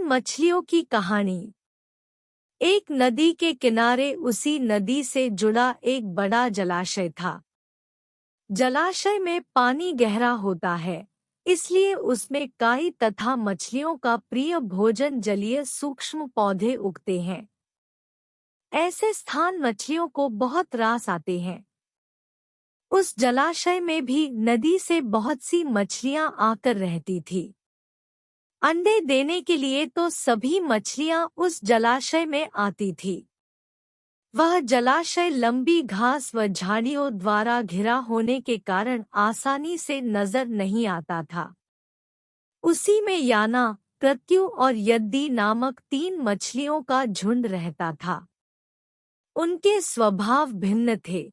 मछलियों की कहानी। एक नदी के किनारे उसी नदी से जुड़ा एक बड़ा जलाशय था। जलाशय में पानी गहरा होता है, इसलिए उसमें काई तथा मछलियों का प्रिय भोजन जलीय सूक्ष्म पौधे उगते हैं। ऐसे स्थान मछलियों को बहुत रास आते हैं। उस जलाशय में भी नदी से बहुत सी मछलियां आकर रहती थी। अंडे देने के लिए तो सभी मछलियां उस जलाशय में आती थी। वह जलाशय लंबी घास व झाड़ियों द्वारा घिरा होने के कारण आसानी से नजर नहीं आता था। उसी में याना, प्रत्यु और यद्दी नामक 3 मछलियों का झुंड रहता था। उनके स्वभाव भिन्न थे।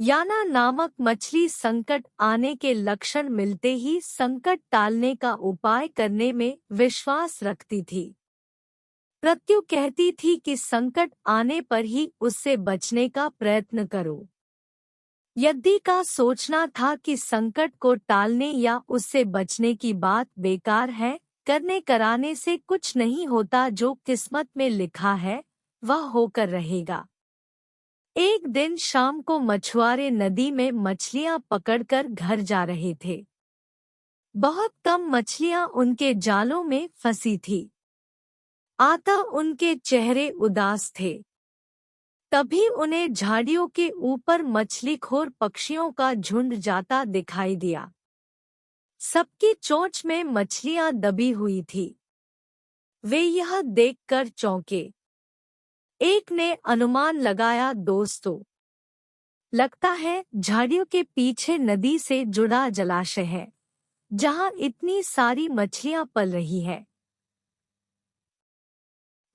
याना नामक मछली संकट आने के लक्षण मिलते ही संकट टालने का उपाय करने में विश्वास रखती थी। प्रत्यु कहती थी कि संकट आने पर ही उससे बचने का प्रयत्न करो। यद्दी का सोचना था कि संकट को टालने या उससे बचने की बात बेकार है, करने कराने से कुछ नहीं होता, जो किस्मत में लिखा है वह होकर रहेगा। एक दिन शाम को मछुआरे नदी में मछलियां पकड़कर घर जा रहे थे। बहुत कम मछलियां उनके जालों में फंसी थी। अतः उनके चेहरे उदास थे। तभी उन्हें झाड़ियों के ऊपर मछलीखोर पक्षियों का झुंड जाता दिखाई दिया। सबकी चोंच में मछलियां दबी हुई थी। वे यह देखकर चौंके। एक ने अनुमान लगाया, दोस्तों, लगता है झाड़ियों के पीछे नदी से जुड़ा जलाशय है, जहां इतनी सारी मछलियां पल रही है।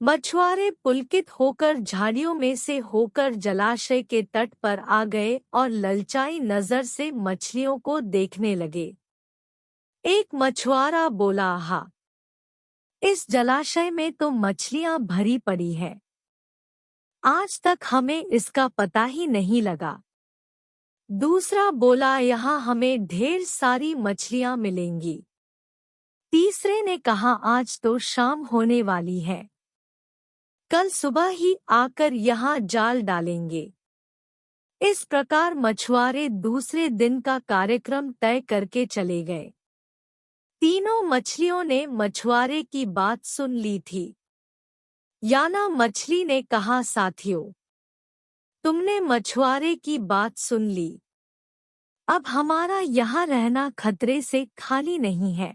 मछुआरे पुलकित होकर झाड़ियों में से होकर जलाशय के तट पर आ गए और ललचाई नजर से मछलियों को देखने लगे। एक मछुआरा बोला, हा, इस जलाशय में तो मछलियां भरी पड़ी है। आज तक हमें इसका पता ही नहीं लगा। दूसरा बोला, यहाँ हमें ढेर सारी मछलियां मिलेंगी। तीसरे ने कहा, आज तो शाम होने वाली है, कल सुबह ही आकर यहाँ जाल डालेंगे। इस प्रकार मछुआरे दूसरे दिन का कार्यक्रम तय करके चले गए। तीनों मछलियों ने मछुआरे की बात सुन ली थी। याना मछली ने कहा, साथियों, तुमने मछुआरे की बात सुन ली। अब हमारा यहाँ रहना खतरे से खाली नहीं है।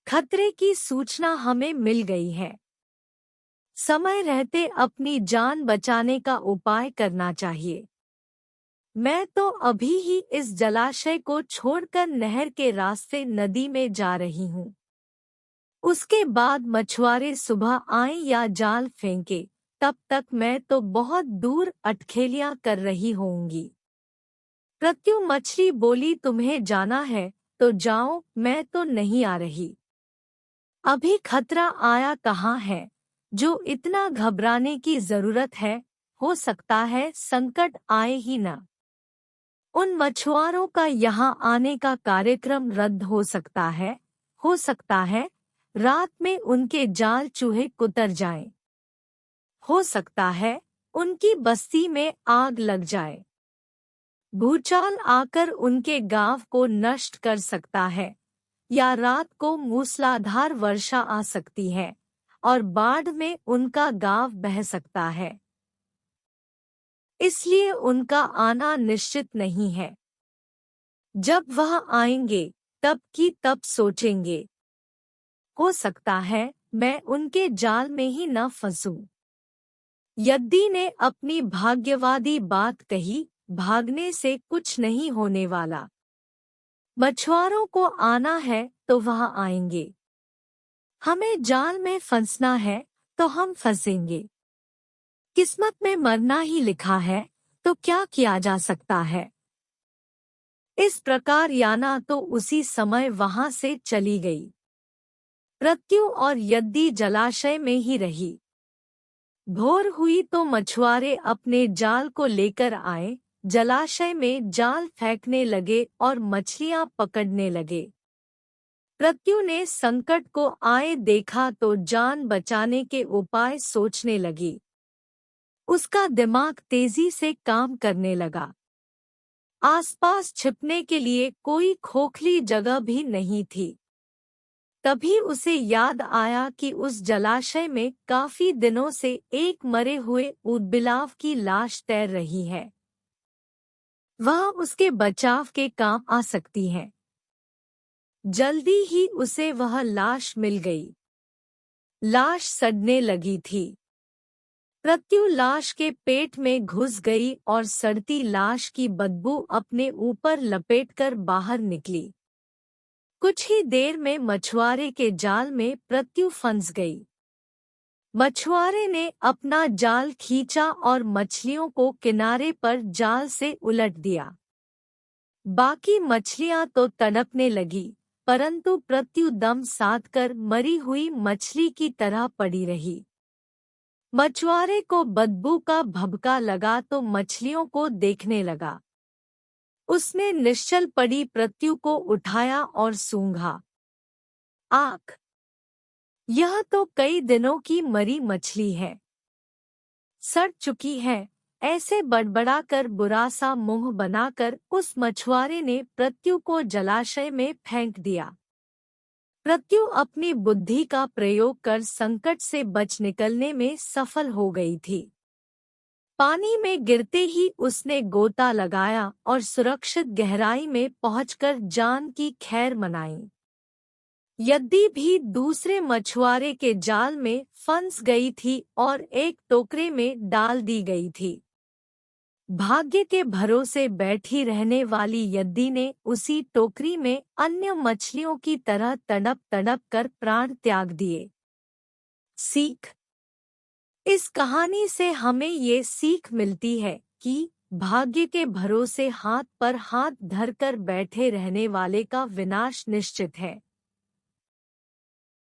खतरे की सूचना हमें मिल गई है। समय रहते अपनी जान बचाने का उपाय करना चाहिए। मैं तो अभी ही इस जलाशय को छोड़कर नहर के रास्ते नदी में जा रही हूँ। उसके बाद मछुआरे सुबह आए या जाल फेंके, तब तक मैं तो बहुत दूर अटखेलियां कर रही होंगी। प्रत्यु मछली बोली, तुम्हें जाना है तो जाओ, मैं तो नहीं आ रही। अभी खतरा आया कहाँ है, जो इतना घबराने की जरूरत है। हो सकता है संकट आए ही न। उन मछुआरों का यहाँ आने का कार्यक्रम रद्द हो सकता है रात में उनके जाल चूहे कुतर जाएं। हो सकता है उनकी बस्ती में आग लग जाए। भूचाल आकर उनके गांव को नष्ट कर सकता है, या रात को मूसलाधार वर्षा आ सकती है और बाढ़ में उनका गांव बह सकता है। इसलिए उनका आना निश्चित नहीं है। जब वह आएंगे तब की तब सोचेंगे। हो सकता है मैं उनके जाल में ही न फंसूं। यद्दी ने अपनी भाग्यवादी बात कही, भागने से कुछ नहीं होने वाला। मछुआरों को आना है तो वह आएंगे। हमें जाल में फंसना है तो हम फंसेंगे। किस्मत में मरना ही लिखा है, तो क्या किया जा सकता है। इस प्रकार याना तो उसी समय वहां से चली गई। प्रत्यु और यद्दी जलाशय में ही रही। भोर हुई तो मछुआरे अपने जाल को लेकर आए, जलाशय में जाल फेंकने लगे और मछलियां पकड़ने लगे। प्रत्यु ने संकट को आए देखा तो जान बचाने के उपाय सोचने लगी। उसका दिमाग तेजी से काम करने लगा। आसपास छिपने के लिए कोई खोखली जगह भी नहीं थी। तभी उसे याद आया कि उस जलाशय में काफी दिनों से एक मरे हुए ऊदबिलाव की लाश तैर रही है। वह उसके बचाव के काम आ सकती है। जल्दी ही उसे वह लाश मिल गई। लाश सड़ने लगी थी। प्रत्यु लाश के पेट में घुस गई और सड़ती लाश की बदबू अपने ऊपर लपेटकर बाहर निकली। कुछ ही देर में मछुआरे के जाल में प्रत्यु फंस गई। मछुआरे ने अपना जाल खींचा और मछलियों को किनारे पर जाल से उलट दिया। बाकी मछलियां तो तड़पने लगी, परंतु प्रत्यु दम साधकर मरी हुई मछली की तरह पड़ी रही। मछुआरे को बदबू का भभका लगा तो मछलियों को देखने लगा। उसने निश्चल पड़ी प्रत्यु को उठाया और सूंघा। आख! यह तो कई दिनों की मरी मछली है। सड़ चुकी है। ऐसे बड़बड़ाकर बुरा सा मुंह बनाकर उस मछुआरे ने प्रत्यु को जलाशय में फेंक दिया। प्रत्यु अपनी बुद्धि का प्रयोग कर संकट से बच निकलने में सफल हो गई थी। पानी में गिरते ही उसने गोता लगाया और सुरक्षित गहराई में पहुंचकर जान की खैर मनाई। यद्दी भी दूसरे मछुआरे के जाल में फंस गई थी और एक टोकरे में डाल दी गई थी। भाग्य के भरोसे बैठी रहने वाली यद्दी ने उसी टोकरी में अन्य मछलियों की तरह तड़प तड़प कर प्राण त्याग दिए। सीख। इस कहानी से हमें ये सीख मिलती है कि भाग्य के भरोसे हाथ पर हाथ धरकर बैठे रहने वाले का विनाश निश्चित है।